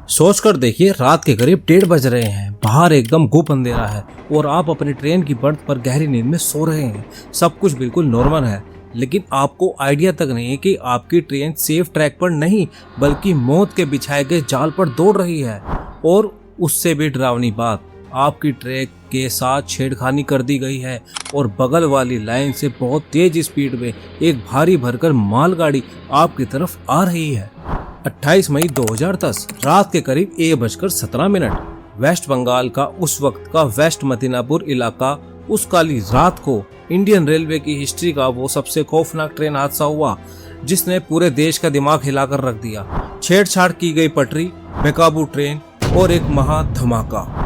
सोच कर देखिए, रात के करीब 1:30 बज रहे हैं, बाहर एकदम गुप अंधेरा है और आप अपनी ट्रेन की बर्थ पर गहरी नींद में सो रहे हैं। सब कुछ बिल्कुल नॉर्मल है, लेकिन आपको आइडिया तक नहीं है कि आपकी ट्रेन सेफ ट्रैक पर नहीं बल्कि मौत के बिछाए गए जाल पर दौड़ रही है। और उससे भी डरावनी बात, आपकी ट्रैक के साथ छेड़खानी कर दी गई है और बगल वाली लाइन से बहुत तेज स्पीड में एक भारी भरकर मालगाड़ी आपकी तरफ आ रही है। 28 मई 2010 रात के करीब 1:17 वेस्ट बंगाल का उस वक्त का वेस्ट मदीनापुर इलाका। उस काली रात को इंडियन रेलवे की हिस्ट्री का वो सबसे खौफनाक ट्रेन हादसा हुआ जिसने पूरे देश का दिमाग हिलाकर रख दिया। छेड़छाड़ की गई पटरी, बेकाबू ट्रेन और एक महा धमाका।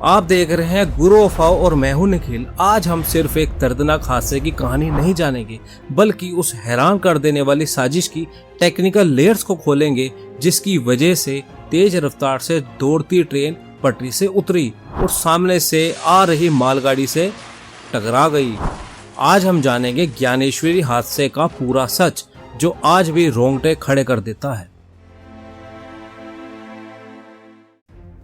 आप देख रहे हैं गुरु अफाव और मैं हूं निखिल। आज हम सिर्फ एक दर्दनाक हादसे की कहानी नहीं जानेंगे बल्कि उस हैरान कर देने वाली साजिश की टेक्निकल लेयर्स को खोलेंगे जिसकी वजह से तेज रफ्तार से दौड़ती ट्रेन पटरी से उतरी और सामने से आ रही मालगाड़ी से टकरा गई। आज हम जानेंगे ज्ञानेश्वरी हादसे का पूरा सच जो आज भी रोंगटे खड़े कर देता है।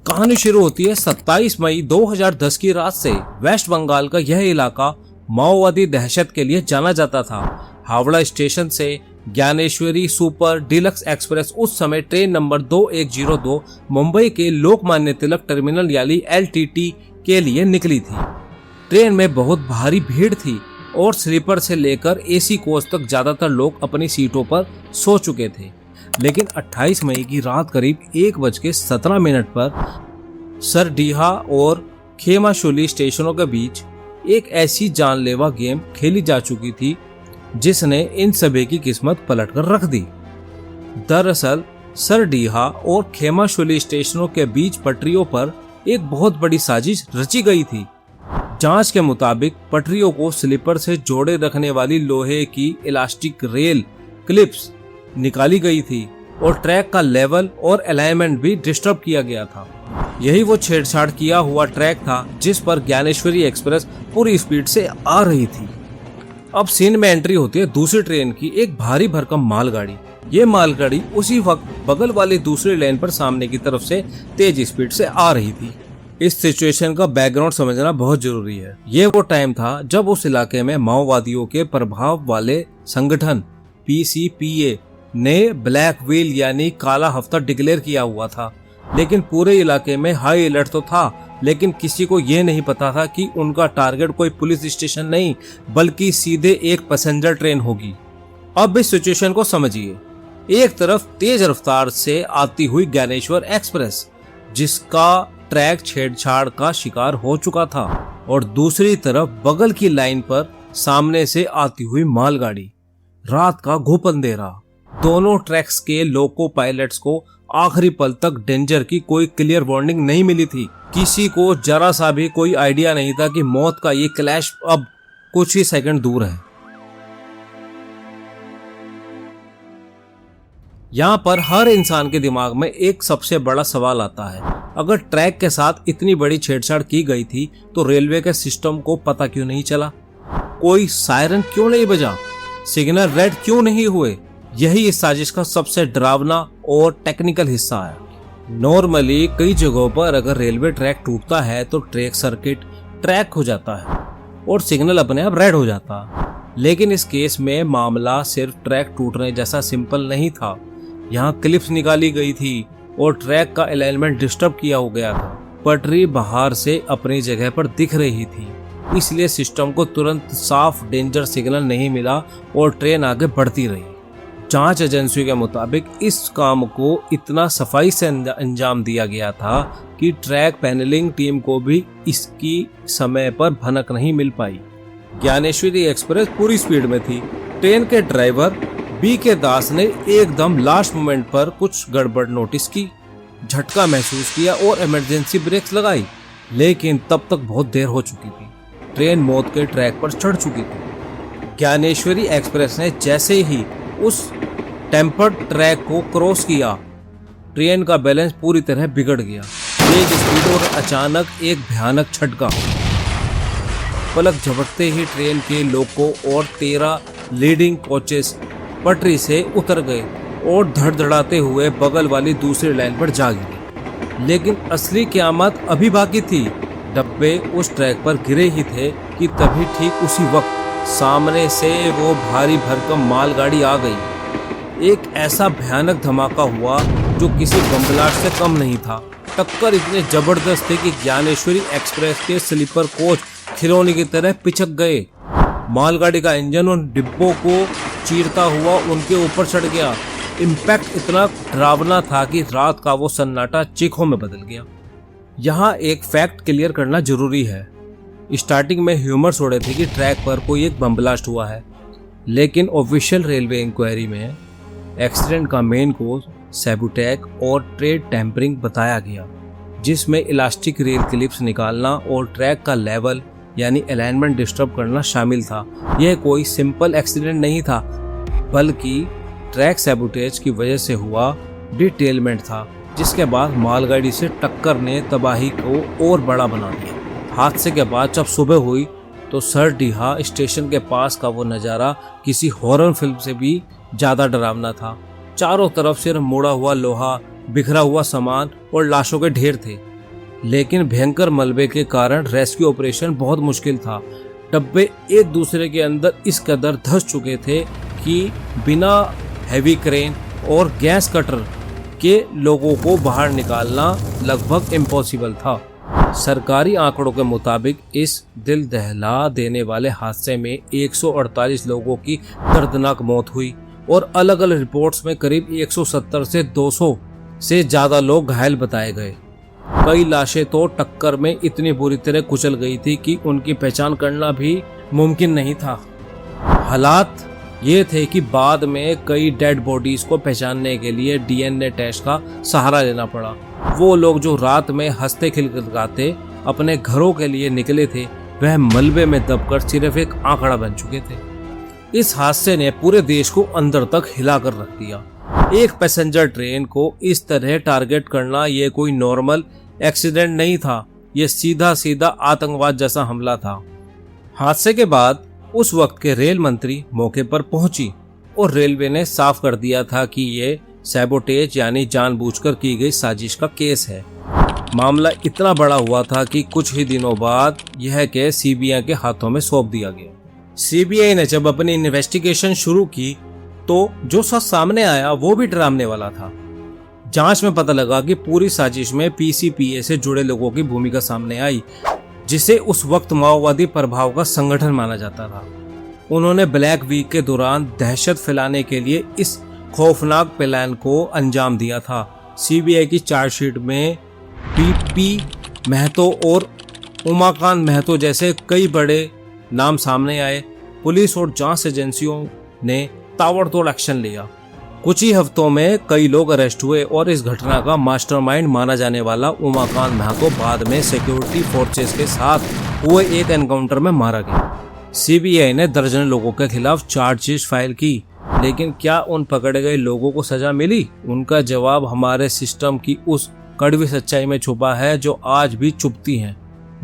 कहानी शुरू होती है 27 मई 2010 की रात से। वेस्ट बंगाल का यह इलाका माओवादी दहशत के लिए जाना जाता था। हावड़ा स्टेशन से ज्ञानेश्वरी सुपर डिलक्स एक्सप्रेस उस समय ट्रेन नंबर 2102 मुंबई के लोकमान्य तिलक टर्मिनल यानी LTT के लिए निकली थी। ट्रेन में बहुत भारी भीड़ थी और स्लीपर से लेकर AC कोच तक ज्यादातर लोग अपनी सीटों पर सो चुके थे। लेकिन 28 मई की रात करीब 1:17 पर सरडीहा और खेमाशुली स्टेशनों के बीच एक ऐसी जानलेवा गेम खेली जा चुकी थी जिसने इन सभी की किस्मत पलटकर रख दी। दरअसल सरडीहा और खेमाशुली स्टेशनों के बीच पटरियों पर एक बहुत बड़ी साजिश रची गई थी। जांच के मुताबिक पटरियों को स्लीपर से जोड़े रखने वाली लोहे की इलास्टिक रेल क्लिप्स निकाली गई थी और ट्रैक का लेवल और अलाइनमेंट भी डिस्टर्ब किया गया था। यही वो छेड़छाड़ किया हुआ ट्रैक था जिस पर ज्ञानेश्वरी एक्सप्रेस पूरी स्पीड से आ रही थी। अब सीन में एंट्री होती है दूसरी ट्रेन की, एक भारी भरकम मालगाड़ी। ये मालगाड़ी उसी वक्त बगल वाली दूसरी लेन पर सामने की तरफ से तेज स्पीड से आ रही थी। इस सिचुएशन का बैकग्राउंड समझना बहुत जरूरी है। ये वो टाइम था जब उस इलाके में माओवादियों के प्रभाव वाले संगठन PCPA ने ब्लैक व्हील यानी काला हफ्ता डिक्लेयर किया हुआ था। लेकिन पूरे इलाके में हाई अलर्ट तो था, लेकिन किसी को ये नहीं पता था कि उनका टारगेट कोई पुलिस स्टेशन नहीं बल्कि सीधे एक पैसेंजर ट्रेन होगी। अब इस सिचुएशन को समझिए। एक तरफ तेज रफ्तार से आती हुई ज्ञानेश्वर एक्सप्रेस जिसका ट्रैक छेड़छाड़ का शिकार हो चुका था और दूसरी तरफ बगल की लाइन पर सामने से आती हुई मालगाड़ी। रात का घुप अंधेरा। दोनों ट्रैक्स के लोको पायलट्स को आखिरी पल तक डेंजर की कोई क्लियर वार्निंग नहीं मिली थी। किसी को जरा सा भी कोई आइडिया नहीं था कि मौत का ये क्लैश अब कुछ ही सेकंड दूर है। यहाँ पर हर इंसान के दिमाग में एक सबसे बड़ा सवाल आता है, अगर ट्रैक के साथ इतनी बड़ी छेड़छाड़ की गई थी तो रेलवे के सिस्टम को पता क्यों नहीं चला? कोई सायरन क्यों नहीं बजा? सिग्नल रेड क्यों नहीं हुए? यही इस साजिश का सबसे डरावना और टेक्निकल हिस्सा है। नॉर्मली कई जगहों पर अगर रेलवे ट्रैक टूटता है तो ट्रैक सर्किट ट्रैक हो जाता है और सिग्नल अपने आप रेड हो जाता है। लेकिन इस केस में मामला सिर्फ ट्रैक टूटने जैसा सिंपल नहीं था। यहाँ क्लिप्स निकाली गई थी और ट्रैक का अलाइनमेंट डिस्टर्ब किया हो गया था। पटरी बाहर से अपनी जगह पर दिख रही थी, इसलिए सिस्टम को तुरंत साफ डेंजर सिग्नल नहीं मिला और ट्रेन आगे बढ़ती रही। जांच एजेंसी के मुताबिक इस काम को इतना सफाई से अंजाम दिया गया था कि ट्रैक पैनलिंग टीम को भी इसकी समय पर भनक नहीं मिल पाई। ज्ञानेश्वरी एक्सप्रेस पूरी स्पीड में थी। ट्रेन के ड्राइवर BK दास ने एकदम लास्ट मोमेंट पर कुछ गड़बड़ नोटिस की, झटका महसूस किया और इमरजेंसी ब्रेक्स लगाई, लेकिन तब तक बहुत देर हो चुकी थी। ट्रेन मौत के ट्रैक पर चढ़ चुकी थी। ज्ञानेश्वरी एक्सप्रेस ने जैसे ही उस टेम्पर्ड ट्रैक को क्रॉस किया, ट्रेन का बैलेंस पूरी तरह बिगड़ गया। तेज स्पीड और अचानक एक भयानक झटका। पलक झपकते ही ट्रेन के लोको और 13 लीडिंग कोचेस पटरी से उतर गए और धड़धड़ाते हुए बगल वाली दूसरी लाइन पर जा गिरे। लेकिन असली क़यामत अभी बाकी थी। डब्बे उस ट्रैक पर गिरे ही थे कि तभी ठीक उसी वक्त सामने से वो भारी भरकम मालगाड़ी आ गई। एक ऐसा भयानक धमाका हुआ जो किसी बम ब्लास्ट से कम नहीं था। टक्कर इतनी जबरदस्त थी कि ज्ञानेश्वरी एक्सप्रेस के स्लीपर कोच खिलौने की तरह पिचक गए। मालगाड़ी का इंजन उन डिब्बों को चीरता हुआ उनके ऊपर चढ़ गया। इम्पैक्ट इतना डरावना था कि रात का वो सन्नाटा चीखों में बदल गया। यहाँ एक फैक्ट क्लियर करना जरूरी है। स्टार्टिंग में ह्यूमर्स उड़े थे कि ट्रैक पर कोई एक बम ब्लास्ट हुआ है, लेकिन ऑफिशियल रेलवे इंक्वायरी में एक्सीडेंट का मेन कोज सैबोटेज और ट्रेड टेम्परिंग बताया गया, जिसमें इलास्टिक रेल क्लिप्स निकालना और ट्रैक का लेवल यानी अलाइनमेंट डिस्टर्ब करना शामिल था। यह कोई सिंपल एक्सीडेंट नहीं था, बल्कि ट्रैक सैबोटेज की वजह से हुआ डिटेलमेंट था, जिसके बाद मालगाड़ी से टक्कर ने तबाही को और बड़ा बना दिया। हादसे के बाद जब सुबह हुई तो सरडीहा स्टेशन के पास का वो नज़ारा किसी हॉरर फिल्म से भी ज़्यादा डरावना था। चारों तरफ सिर्फ मुड़ा हुआ लोहा, बिखरा हुआ सामान और लाशों के ढेर थे। लेकिन भयंकर मलबे के कारण रेस्क्यू ऑपरेशन बहुत मुश्किल था। डब्बे एक दूसरे के अंदर इस कदर धंस चुके थे कि बिना हैवी क्रेन और गैस कटर के लोगों को बाहर निकालना लगभग इम्पॉसिबल था। सरकारी आंकड़ों के मुताबिक इस दिल दहला देने वाले हादसे में 148 लोगों की दर्दनाक मौत हुई और अलग अलग रिपोर्ट्स में करीब 170 से 200 से ज़्यादा लोग घायल बताए गए। कई लाशें तो टक्कर में इतनी बुरी तरह कुचल गई थी कि उनकी पहचान करना भी मुमकिन नहीं था। हालात ये थे कि बाद में कई डेड बॉडीज को पहचानने के लिए डीएनए टेस्ट का सहारा लेना पड़ा। वो लोग जो रात में हंसते खिलखिलाते अपने घरों के लिए निकले थे, वह मलबे में दबकर सिर्फ एक आंकड़ा बन चुके थे। इस हादसे ने पूरे देश को अंदर तक हिलाकर रख दिया। एक पैसेंजर ट्रेन को इस तरह टारगेट करना ये कोई नॉर्मल एक्सीडेंट नहीं था, ये सीधा सीधा आतंकवाद जैसा हमला था। हादसे के बाद उस वक्त के रेल मंत्री मौके पर पहुंची और रेलवे ने साफ कर दिया था कि ये सैबोटेज यानी जानबूझकर की गई साजिश का केस है। मामला इतना बड़ा हुआ था कि कुछ ही दिनों बाद यह केस सीबीआई के हाथों में सौंप दिया गया। सीबीआई ने जब अपनी इन्वेस्टिगेशन शुरू की तो जो सच सामने आया वो भी डरावने वाला था। जांच में पता लगा कि पूरी साजिश में पीसीपीए से जुड़े लोगों की भूमिका सामने आई, जिसे उस वक्त माओवादी प्रभाव का संगठन माना जाता था। उन्होंने ब्लैक वीक के दौरान दहशत फैलाने के लिए इस खौफनाक प्लान को अंजाम दिया था। सीबीआई की चार्जशीट में पीपी महतो और उमाकांत महतो जैसे कई बड़े नाम सामने आए। पुलिस और जांच एजेंसियों ने ताबड़तोड़ एक्शन लिया। कुछ ही हफ्तों में कई लोग अरेस्ट हुए और इस घटना का मास्टरमाइंड माना जाने वाला उमाकांत महतो बाद में सिक्योरिटी फोर्सेस के साथ हुए एक एनकाउंटर में मारा गया। सीबीआई ने दर्जनों लोगों के खिलाफ चार्जशीट फाइल की, लेकिन क्या उन पकड़े गए लोगों को सजा मिली? उनका जवाब हमारे सिस्टम की उस कड़वी सच्चाई में छुपा है जो आज भी चुभती है।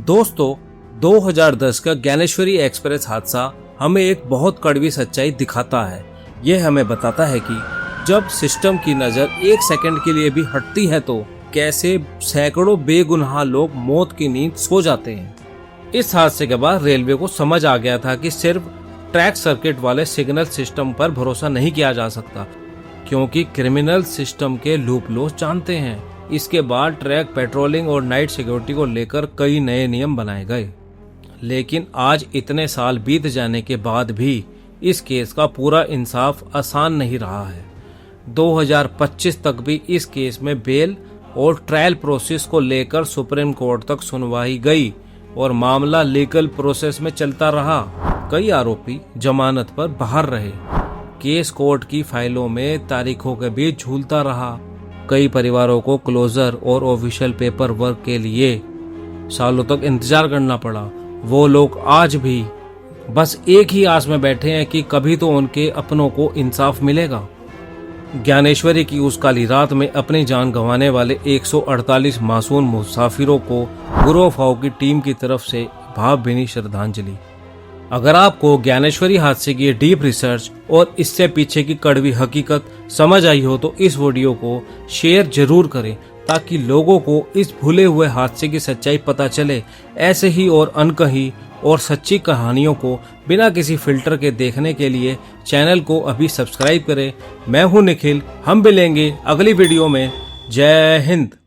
दोस्तों, 2010 का ज्ञानेश्वरी एक्सप्रेस हादसा हमें एक बहुत कड़वी सच्चाई दिखाता है। यह हमें बताता है कि जब सिस्टम की नज़र एक सेकंड के लिए भी हटती है तो कैसे सैकड़ों बेगुनाह लोग मौत की नींद सो जाते हैं। इस हादसे के बाद रेलवे को समझ आ गया था कि सिर्फ ट्रैक सर्किट वाले सिग्नल सिस्टम पर भरोसा नहीं किया जा सकता, क्योंकि क्रिमिनल सिस्टम के लूप लॉस जानते हैं। इसके बाद ट्रैक पेट्रोलिंग और नाइट सिक्योरिटी को लेकर कई नए नियम बनाए गए। लेकिन आज इतने साल बीत जाने के बाद भी इस केस का पूरा इंसाफ आसान नहीं रहा है। 2025 तक भी इस केस में बेल और ट्रायल प्रोसेस को लेकर सुप्रीम कोर्ट तक सुनवाई गई और मामला लीगल प्रोसेस में चलता रहा। कई आरोपी जमानत पर बाहर रहे। केस कोर्ट की फाइलों में तारीखों के बीच झूलता रहा। कई परिवारों को क्लोजर और ऑफिशियल पेपर वर्क के लिए सालों तक इंतजार करना पड़ा। वो लोग आज भी बस एक ही आस में बैठे हैं कि कभी तो उनके अपनों को इंसाफ मिलेगा। ज्ञानेश्वरी की उस काली रात में अपनी जान गंवाने वाले 148 मासूम मुसाफिरों को गुरु फाओ की टीम की तरफ से भावभीनी श्रद्धांजलि। अगर आपको ज्ञानेश्वरी हादसे की डीप रिसर्च और इससे पीछे की कड़वी हकीकत समझ आई हो तो इस वीडियो को शेयर जरूर करें ताकि लोगों को इस भूले हुए हादसे की सच्चाई पता चले। ऐसे ही और अनकही और सच्ची कहानियों को बिना किसी फिल्टर के देखने के लिए चैनल को अभी सब्सक्राइब करें। मैं हूं निखिल, हम मिलेंगे अगली वीडियो में। जय हिंद।